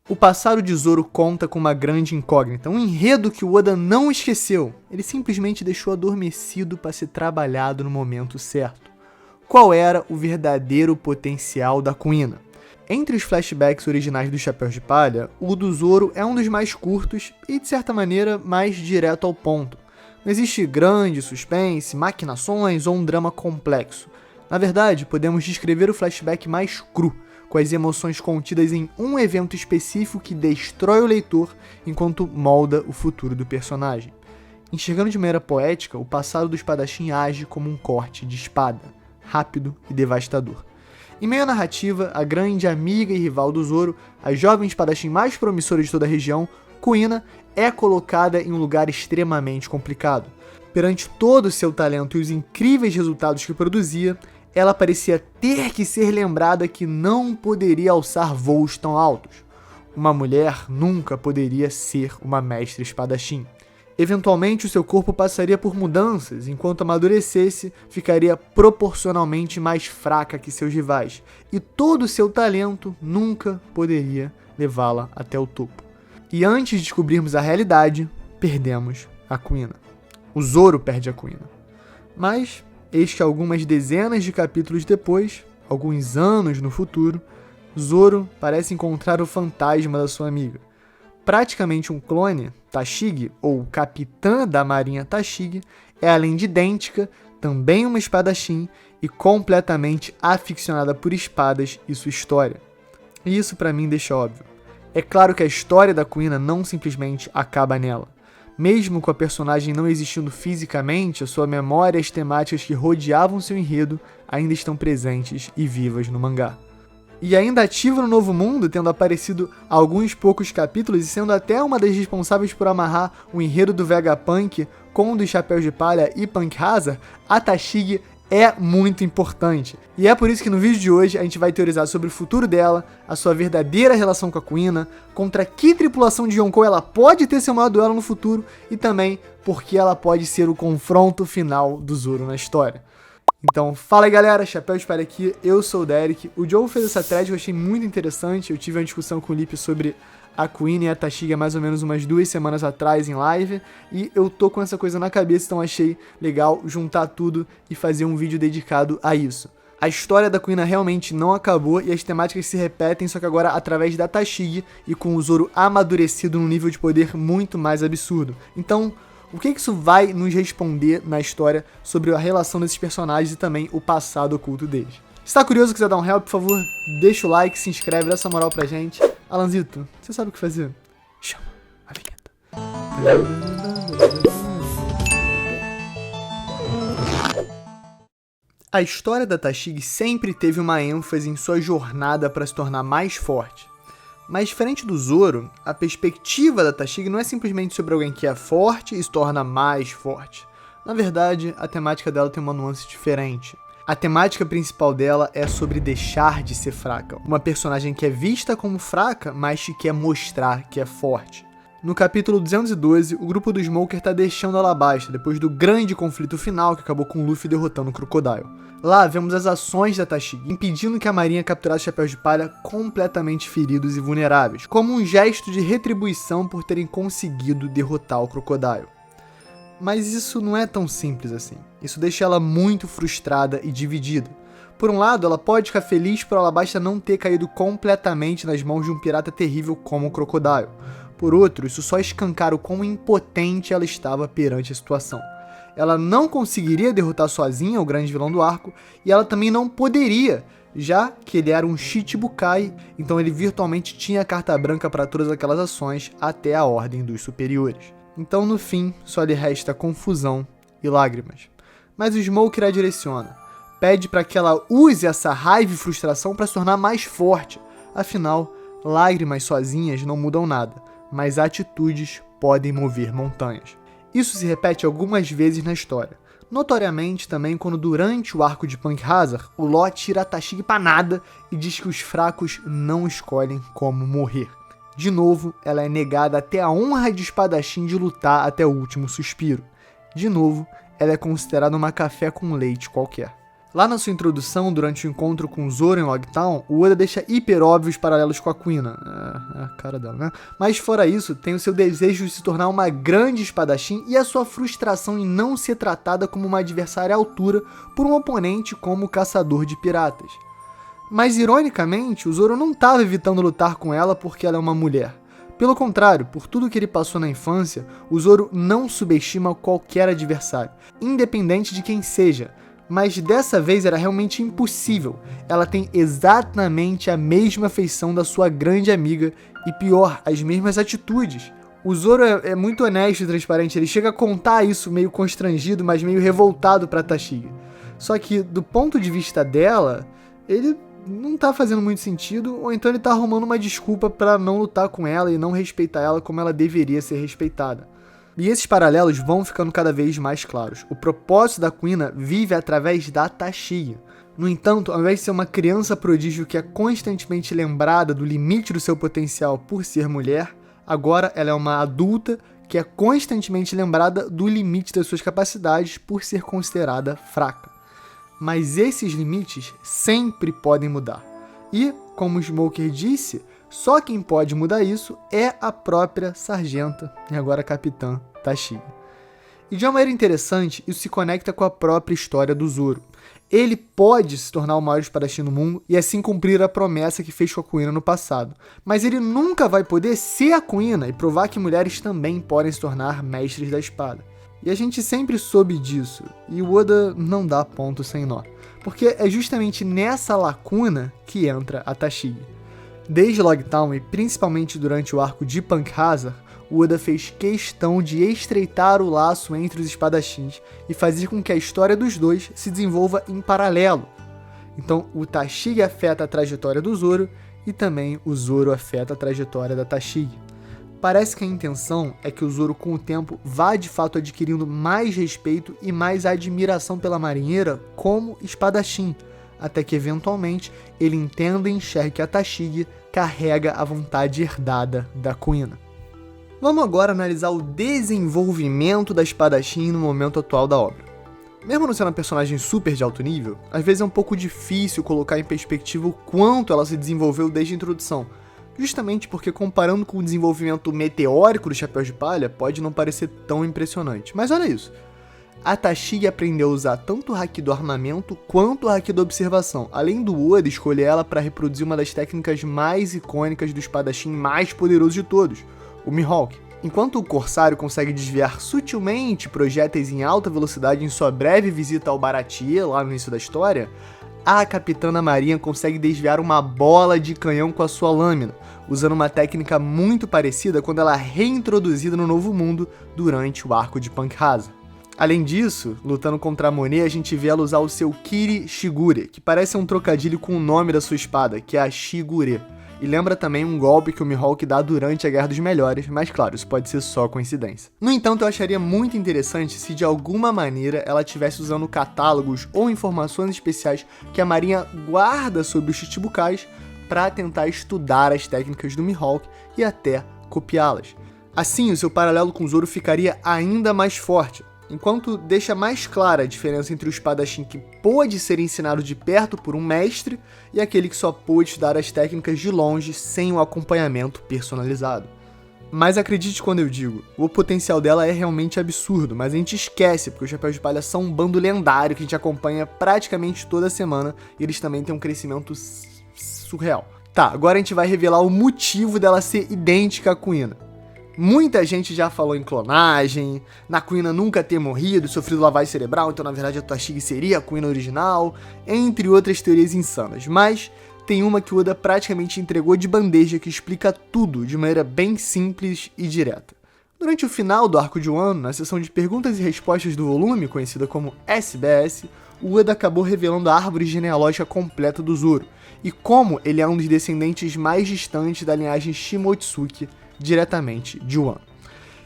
O passado de Zoro conta com uma grande incógnita, um enredo que o Oda não esqueceu. Ele simplesmente deixou adormecido para ser trabalhado no momento certo. Qual era o verdadeiro potencial da Kuina? Entre os flashbacks originais dos Chapéus de Palha, o do Zoro é um dos mais curtos e, de certa maneira, mais direto ao ponto. Não existe grande suspense, maquinações ou um drama complexo. Na verdade, podemos descrever o flashback mais cru, com as emoções contidas em um evento específico que destrói o leitor enquanto molda o futuro do personagem. Enxergando de maneira poética, o passado do espadachim age como um corte de espada, rápido e devastador. Em meio à narrativa, a grande amiga e rival do Zoro, a jovem espadachim mais promissora de toda a região, Kuina, é colocada em um lugar extremamente complicado. Perante todo o seu talento e os incríveis resultados que produzia, ela parecia ter que ser lembrada que não poderia alçar voos tão altos. Uma mulher nunca poderia ser uma mestre espadachim. Eventualmente, o seu corpo passaria por mudanças, enquanto amadurecesse, ficaria proporcionalmente mais fraca que seus rivais, e todo o seu talento nunca poderia levá-la até o topo. E antes de descobrirmos a realidade, perdemos a Kuina. O Zoro perde a Kuina. Mas eis que algumas dezenas de capítulos depois, alguns anos no futuro, Zoro parece encontrar o fantasma da sua amiga. Praticamente um clone, Tashigi, ou capitã da marinha Tashigi, é além de idêntica, também uma espadachim e completamente aficionada por espadas e sua história. E isso pra mim deixa óbvio. É claro que a história da Kuina não simplesmente acaba nela. Mesmo com a personagem não existindo fisicamente, a sua memória e as temáticas que rodeavam seu enredo ainda estão presentes e vivas no mangá. E ainda ativa no Novo Mundo, tendo aparecido alguns poucos capítulos e sendo até uma das responsáveis por amarrar o enredo do Vegapunk com o dos Chapéus de Palha e Punk Hazard, a Tashigi é muito importante. E é por isso que no vídeo de hoje a gente vai teorizar sobre o futuro dela, a sua verdadeira relação com a Kuina, contra que tripulação de Yonkou ela pode ter seu maior duelo no futuro e também porque ela pode ser o confronto final do Zoro na história. Então, fala aí galera, Chapéu de Palha aqui, eu sou o Derek. O Joe fez essa thread que eu achei muito interessante, eu tive uma discussão com o Lipe sobre a Kuina e a Tashigi há mais ou menos umas 2 semanas atrás em live, e eu tô com essa coisa na cabeça, então achei legal juntar tudo e fazer um vídeo dedicado a isso. A história da Kuina realmente não acabou e as temáticas se repetem, só que agora através da Tashigi e com o Zoro amadurecido num nível de poder muito mais absurdo. Então, o que isso vai nos responder na história sobre a relação desses personagens e também o passado oculto deles? Se tá curioso e quiser dar um help, por favor, deixa o like, se inscreve, dá essa moral pra gente. Alanzito, você sabe o que fazer? Chama a vinheta. A história da Tashigi sempre teve uma ênfase em sua jornada para se tornar mais forte. Mas diferente do Zoro, a perspectiva da Tashigi não é simplesmente sobre alguém que é forte e se torna mais forte. Na verdade, a temática dela tem uma nuance diferente. A temática principal dela é sobre deixar de ser fraca. Uma personagem que é vista como fraca, mas que quer mostrar que é forte. No capítulo 212, o grupo do Smoker tá deixando Alabasta, depois do grande conflito final que acabou com Luffy derrotando o Crocodile. Lá vemos as ações da Tashigi, impedindo que a marinha capturasse Chapéus de Palha completamente feridos e vulneráveis, como um gesto de retribuição por terem conseguido derrotar o Crocodile. Mas isso não é tão simples assim. Isso deixa ela muito frustrada e dividida. Por um lado, ela pode ficar feliz por Alabasta não ter caído completamente nas mãos de um pirata terrível como o Crocodile. Por outro, isso só escancara o quão impotente ela estava perante a situação. Ela não conseguiria derrotar sozinha o grande vilão do arco, e ela também não poderia, já que ele era um Shichibukai, então ele virtualmente tinha carta branca para todas aquelas ações até a Ordem dos Superiores. Então no fim, só lhe resta confusão e lágrimas. Mas o Smoker a direciona, pede para que ela use essa raiva e frustração para se tornar mais forte. Afinal, lágrimas sozinhas não mudam nada, mas atitudes podem mover montanhas. Isso se repete algumas vezes na história. Notoriamente também quando durante o arco de Punk Hazard, o Law tira a Tashigi pra nada e diz que os fracos não escolhem como morrer. De novo, ela é negada até a honra de espadachim de lutar até o último suspiro. De novo, ela é considerada uma café com leite qualquer. Lá na sua introdução, durante o encontro com o Zoro em Logtown, o Oda deixa hiper óbvios paralelos com a Kuina. É a cara dela, né? Mas fora isso, tem o seu desejo de se tornar uma grande espadachim e a sua frustração em não ser tratada como uma adversária à altura por um oponente como o caçador de piratas. Mas, ironicamente, o Zoro não estava evitando lutar com ela porque ela é uma mulher. Pelo contrário, por tudo que ele passou na infância, o Zoro não subestima qualquer adversário, independente de quem seja. Mas dessa vez era realmente impossível. Ela tem exatamente a mesma feição da sua grande amiga e, pior, as mesmas atitudes. O Zoro é muito honesto e transparente, ele chega a contar isso meio constrangido, mas meio revoltado pra Tashigi. Só que, do ponto de vista dela, ele não tá fazendo muito sentido, ou então ele tá arrumando uma desculpa pra não lutar com ela e não respeitar ela como ela deveria ser respeitada. E esses paralelos vão ficando cada vez mais claros. O propósito da Kuina vive através da Tashigi. No entanto, ao invés de ser uma criança prodígio que é constantemente lembrada do limite do seu potencial por ser mulher, agora ela é uma adulta que é constantemente lembrada do limite das suas capacidades por ser considerada fraca. Mas esses limites sempre podem mudar. E, como o Smoker disse, só quem pode mudar isso é a própria sargenta, e agora capitã, Tashigi. E de uma maneira interessante, isso se conecta com a própria história do Zoro. Ele pode se tornar o maior espadachim do mundo e assim cumprir a promessa que fez com a Kuina no passado. Mas ele nunca vai poder ser a Kuina e provar que mulheres também podem se tornar mestres da espada. E a gente sempre soube disso, e o Oda não dá ponto sem nó. Porque é justamente nessa lacuna que entra a Tashigi. Desde Logtown e principalmente durante o arco de Punk Hazard, o Oda fez questão de estreitar o laço entre os espadachins e fazer com que a história dos dois se desenvolva em paralelo. Então o Tashigi afeta a trajetória do Zoro e também o Zoro afeta a trajetória da Tashigi. Parece que a intenção é que o Zoro com o tempo vá de fato adquirindo mais respeito e mais admiração pela marinheira como espadachim, até que eventualmente ele entenda e enxergue que a Tashigi carrega a vontade herdada da Kuina. Vamos agora analisar o desenvolvimento da espadachim no momento atual da obra. Mesmo não sendo uma personagem super de alto nível, às vezes é um pouco difícil colocar em perspectiva o quanto ela se desenvolveu desde a introdução, justamente porque comparando com o desenvolvimento meteórico do Chapéu de Palha, pode não parecer tão impressionante. Mas olha isso, a Tashigi aprendeu a usar tanto o Haki do armamento quanto o Haki da observação, além do Oda escolher ela para reproduzir uma das técnicas mais icônicas do espadachim mais poderoso de todos, o Mihawk. Enquanto o Corsário consegue desviar sutilmente projéteis em alta velocidade em sua breve visita ao Baratie, lá no início da história, a Capitã da Marinha consegue desviar uma bola de canhão com a sua lâmina, usando uma técnica muito parecida quando ela é reintroduzida no Novo Mundo durante o arco de Punk Hazard. Além disso, lutando contra a Monet, a gente vê ela usar o seu Kiri Shigure, que parece um trocadilho com o nome da sua espada, que é a Shigure. E lembra também um golpe que o Mihawk dá durante a Guerra dos Melhores, mas claro, isso pode ser só coincidência. No entanto, eu acharia muito interessante se de alguma maneira ela estivesse usando catálogos ou informações especiais que a Marinha guarda sobre os Chichibukais para tentar estudar as técnicas do Mihawk e até copiá-las. Assim, o seu paralelo com o Zoro ficaria ainda mais forte, enquanto deixa mais clara a diferença entre o espadachim que pôde ser ensinado de perto por um mestre e aquele que só pôde estudar as técnicas de longe sem um acompanhamento personalizado. Mas acredite quando eu digo, o potencial dela é realmente absurdo, mas a gente esquece porque os Chapéus de Palha são um bando lendário que a gente acompanha praticamente toda semana e eles também têm um crescimento surreal. Tá, agora a gente vai revelar o motivo dela ser idêntica à Kuina. Muita gente já falou em clonagem, na Kuina nunca ter morrido, sofrido lavagem cerebral, então na verdade a Tashigi seria a Kuina original, entre outras teorias insanas. Mas tem uma que o Oda praticamente entregou de bandeja que explica tudo de maneira bem simples e direta. Durante o final do arco de Wano, na sessão de perguntas e respostas do volume, conhecida como SBS, o Oda acabou revelando a árvore genealógica completa do Zoro, e como ele é um dos descendentes mais distantes da linhagem Shimotsuki, diretamente de Wano.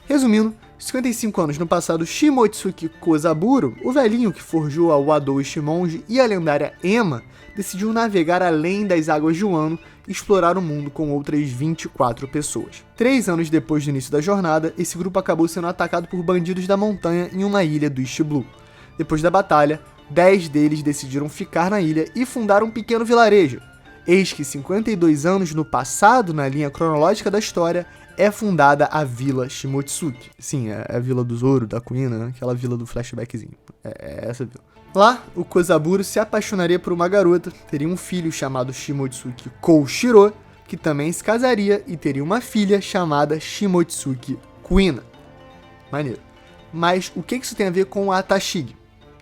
Resumindo, 55 anos no passado, Shimotsuki Kozaburo, o velhinho que forjou a Wado Ishimonji e a lendária Emma, decidiu navegar além das águas de Wano e explorar o mundo com outras 24 pessoas. 3 anos depois do início da jornada, esse grupo acabou sendo atacado por bandidos da montanha em uma ilha do East Blue. Depois da batalha, 10 deles decidiram ficar na ilha e fundar um pequeno vilarejo. Eis que 52 anos no passado, na linha cronológica da história, é fundada a Vila Shimotsuki. Sim, é a Vila do Zoro, da Kuina, né? Aquela vila do flashbackzinho. É essa vila. Lá, o Kozaburo se apaixonaria por uma garota, teria um filho chamado Shimotsuki Koushiro, que também se casaria e teria uma filha chamada Shimotsuki Kuina. Maneiro. Mas o que isso tem a ver com a Tashigi?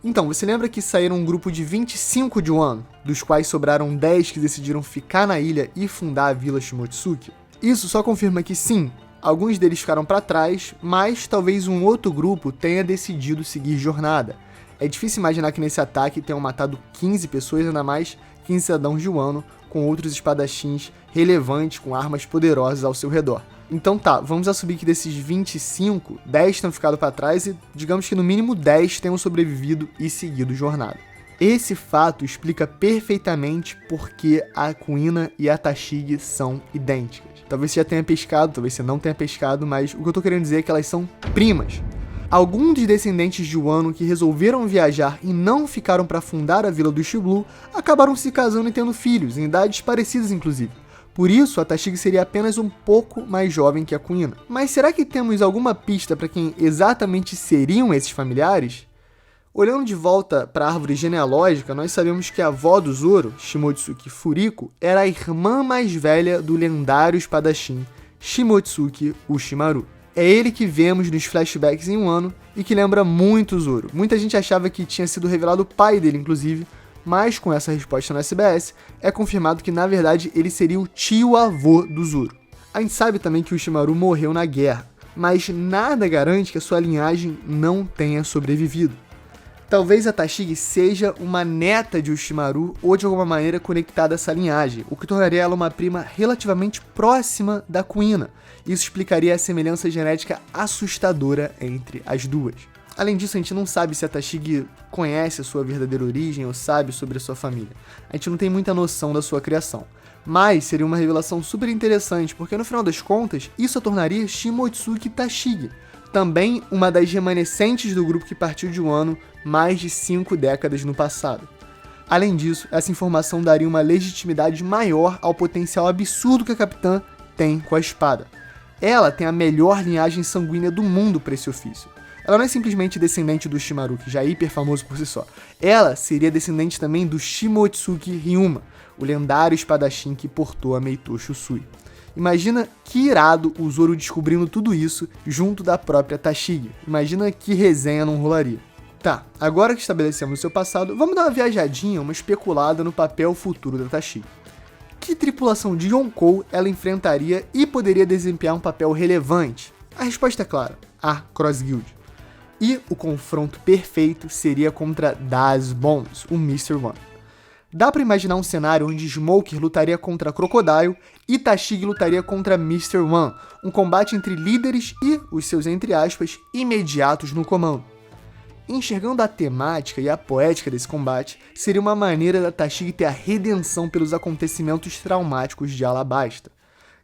Então, você lembra que saíram um grupo de 25 de Wano, dos quais sobraram 10 que decidiram ficar na ilha e fundar a Vila Shimotsuki? Isso só confirma que sim, alguns deles ficaram para trás, mas talvez um outro grupo tenha decidido seguir jornada. É difícil imaginar que nesse ataque tenham matado 15 pessoas, ainda mais 15 cidadãos de Wano, com outros espadachins relevantes com armas poderosas ao seu redor. Então tá, vamos assumir que desses 25, 10 tenham ficado para trás e digamos que no mínimo 10 tenham sobrevivido e seguido jornada. Esse fato explica perfeitamente por que a Kuina e a Tashigi são idênticas. Talvez você já tenha pescado, talvez você não tenha pescado, mas o que eu tô querendo dizer é que elas são primas. Alguns dos descendentes de Wano que resolveram viajar e não ficaram para fundar a Vila do East Blue acabaram se casando e tendo filhos, em idades parecidas inclusive. Por isso, a Tashigi seria apenas um pouco mais jovem que a Kuina. Mas será que temos alguma pista para quem exatamente seriam esses familiares? Olhando de volta para a árvore genealógica, nós sabemos que a avó do Zoro, Shimotsuki Furiko, era a irmã mais velha do lendário espadachim Shimotsuki Ushimaru. É ele que vemos nos flashbacks em Wano e que lembra muito o Zoro. Muita gente achava que tinha sido revelado o pai dele, inclusive, mas com essa resposta no SBS, é confirmado que na verdade ele seria o tio-avô do Zoro. A gente sabe também que o Ushimaru morreu na guerra, mas nada garante que a sua linhagem não tenha sobrevivido. Talvez a Tashigi seja uma neta de Ushimaru ou de alguma maneira conectada a essa linhagem, o que tornaria ela uma prima relativamente próxima da Kuina. Isso explicaria a semelhança genética assustadora entre as duas. Além disso, a gente não sabe se a Tashigi conhece a sua verdadeira origem ou sabe sobre a sua família. A gente não tem muita noção da sua criação. Mas seria uma revelação super interessante, porque no final das contas, isso a tornaria Shimotsuki Tashigi, também uma das remanescentes do grupo que partiu de Wano mais de 5 décadas no passado. Além disso, essa informação daria uma legitimidade maior ao potencial absurdo que a capitã tem com a espada. Ela tem a melhor linhagem sanguínea do mundo para esse ofício. Ela não é simplesmente descendente do Ushimaru, que já é hiper famoso por si só. Ela seria descendente também do Shimotsuki Ryuma, o lendário espadachim que portou a Meitoshu Usui. Imagina que irado o Zoro descobrindo tudo isso junto da própria Tashigi. Imagina que resenha não rolaria. Tá, agora que estabelecemos o seu passado, vamos dar uma viajadinha, uma especulada no papel futuro da Tashigi. Que tripulação de Yonkou ela enfrentaria e poderia desempenhar um papel relevante? A resposta é clara, a Cross Guild. E o confronto perfeito seria contra Das Bones, o Mr. One. Dá pra imaginar um cenário onde Smoker lutaria contra Crocodile e Tashigi lutaria contra Mr. One, um combate entre líderes e os seus, entre aspas, imediatos no comando. Enxergando a temática e a poética desse combate, seria uma maneira da Tashigi ter a redenção pelos acontecimentos traumáticos de Alabasta.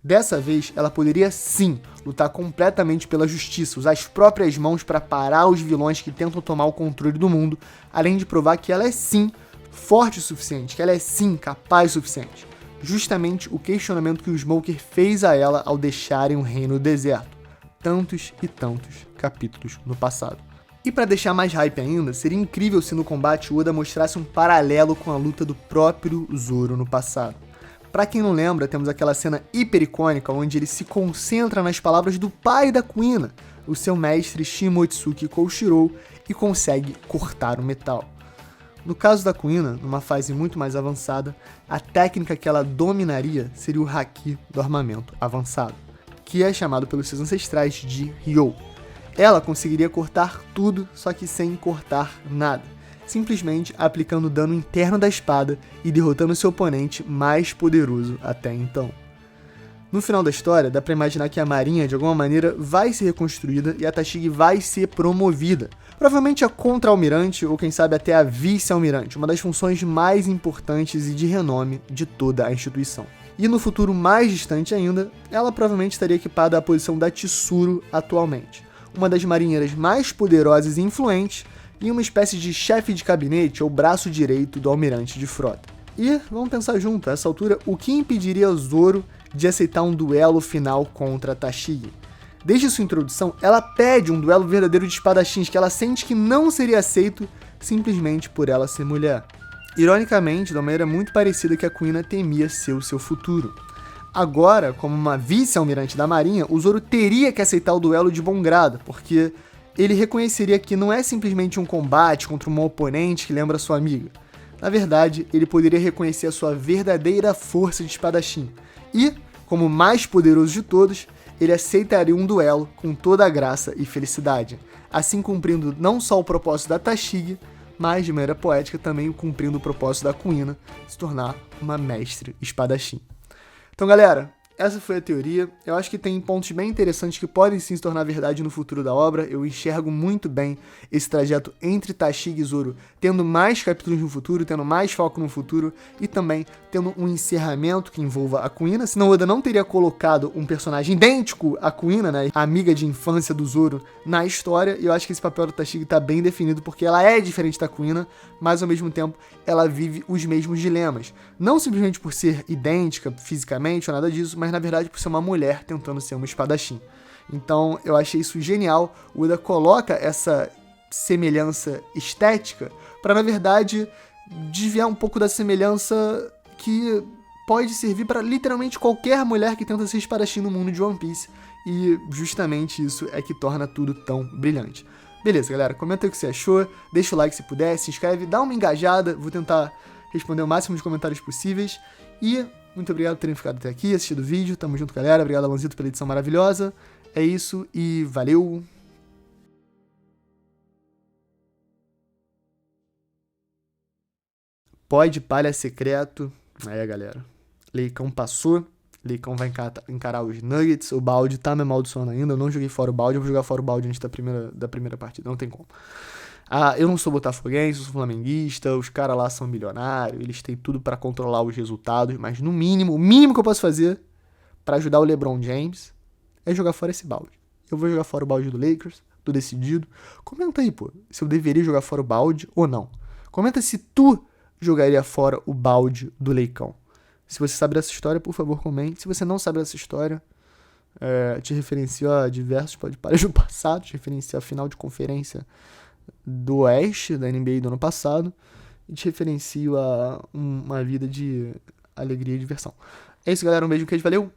Dessa vez, ela poderia sim lutar completamente pela justiça, usar as próprias mãos para parar os vilões que tentam tomar o controle do mundo, além de provar que ela é sim forte o suficiente, que ela é sim capaz o suficiente. Justamente o questionamento que o Smoker fez a ela ao deixarem o reino do deserto. Tantos e tantos capítulos no passado. E para deixar mais hype ainda, seria incrível se no combate o Oda mostrasse um paralelo com a luta do próprio Zoro no passado. Pra quem não lembra, temos aquela cena hiper icônica onde ele se concentra nas palavras do pai da Kuina, o seu mestre Shimotsuki Koushiro, e consegue cortar o metal. No caso da Kuina, numa fase muito mais avançada, a técnica que ela dominaria seria o Haki do armamento avançado, que é chamado pelos seus ancestrais de Ryou. Ela conseguiria cortar tudo, só que sem cortar nada, simplesmente aplicando o dano interno da espada e derrotando seu oponente mais poderoso até então. No final da história, dá pra imaginar que a marinha, de alguma maneira, vai ser reconstruída e a Tashigi vai ser promovida. Provavelmente a contra-almirante ou quem sabe até a vice-almirante, uma das funções mais importantes e de renome de toda a instituição. E no futuro mais distante ainda, ela provavelmente estaria equipada à posição da Tsuru atualmente, uma das marinheiras mais poderosas e influentes e uma espécie de chefe de gabinete ou braço direito do almirante de frota. E vamos pensar junto, a essa altura, o que impediria Zoro de aceitar um duelo final contra Tashigi? Desde sua introdução, ela pede um duelo verdadeiro de espadachins que ela sente que não seria aceito simplesmente por ela ser mulher. Ironicamente, de uma maneira muito parecida que a Kuina temia ser o seu futuro. Agora, como uma vice-almirante da Marinha, o Zoro teria que aceitar o duelo de bom grado, porque ele reconheceria que não é simplesmente um combate contra uma oponente que lembra sua amiga. Na verdade, ele poderia reconhecer a sua verdadeira força de espadachim. E, como o mais poderoso de todos, ele aceitaria um duelo com toda a graça e felicidade, assim cumprindo não só o propósito da Tashigi, mas de maneira poética também cumprindo o propósito da Kuina, se tornar uma mestre espadachim. Então, galera, essa foi a teoria. Eu acho que tem pontos bem interessantes que podem sim se tornar verdade no futuro da obra. Eu enxergo muito bem esse trajeto entre Tashigi e Zoro, tendo mais capítulos no futuro, tendo mais foco no futuro e também tendo um encerramento que envolva a Kuina. Senão Oda não teria colocado um personagem idêntico à Kuina, né, a amiga de infância do Zoro, na história. E eu acho que esse papel da Tashigi tá bem definido porque ela é diferente da Kuina, mas ao mesmo tempo ela vive os mesmos dilemas. Não simplesmente por ser idêntica fisicamente ou nada disso, mas na verdade por ser uma mulher tentando ser uma espadachim. Então eu achei isso genial. O Oda coloca essa semelhança estética para, na verdade, desviar um pouco da semelhança que pode servir para literalmente qualquer mulher que tenta ser espadachim no mundo de One Piece. E justamente isso é que torna tudo tão brilhante. Beleza, galera, comenta aí o que você achou, deixa o like se puder, se inscreve, dá uma engajada, vou tentar responder o máximo de comentários possíveis. E muito obrigado por terem ficado até aqui, assistido o vídeo, tamo junto, galera, obrigado Alanzito pela edição maravilhosa. É isso e valeu! Pode palha secreto. Aí, galera. Leicão passou. Leicão vai encarar os Nuggets. O balde tá me amaldiçoando ainda. Eu não joguei fora o balde. Eu vou jogar fora o balde antes da primeira partida. Não tem como. Eu não sou botafoguense, eu sou flamenguista. Os caras lá são milionários. Eles têm tudo pra controlar os resultados. Mas no mínimo, o mínimo que eu posso fazer pra ajudar o LeBron James é jogar fora esse balde. Eu vou jogar fora o balde do Lakers. Tô decidido. Comenta aí, pô. Se eu deveria jogar fora o balde ou não. Comenta se tu jogaria fora o balde do Leicão. Se você sabe dessa história, por favor, comente. Se você não sabe dessa história, te referencio a diversos podcasts do passado, te referencio a final de conferência do Oeste, da NBA do ano passado, e te referencio a uma vida de alegria e diversão. É isso, galera. Um beijo, queijo, valeu!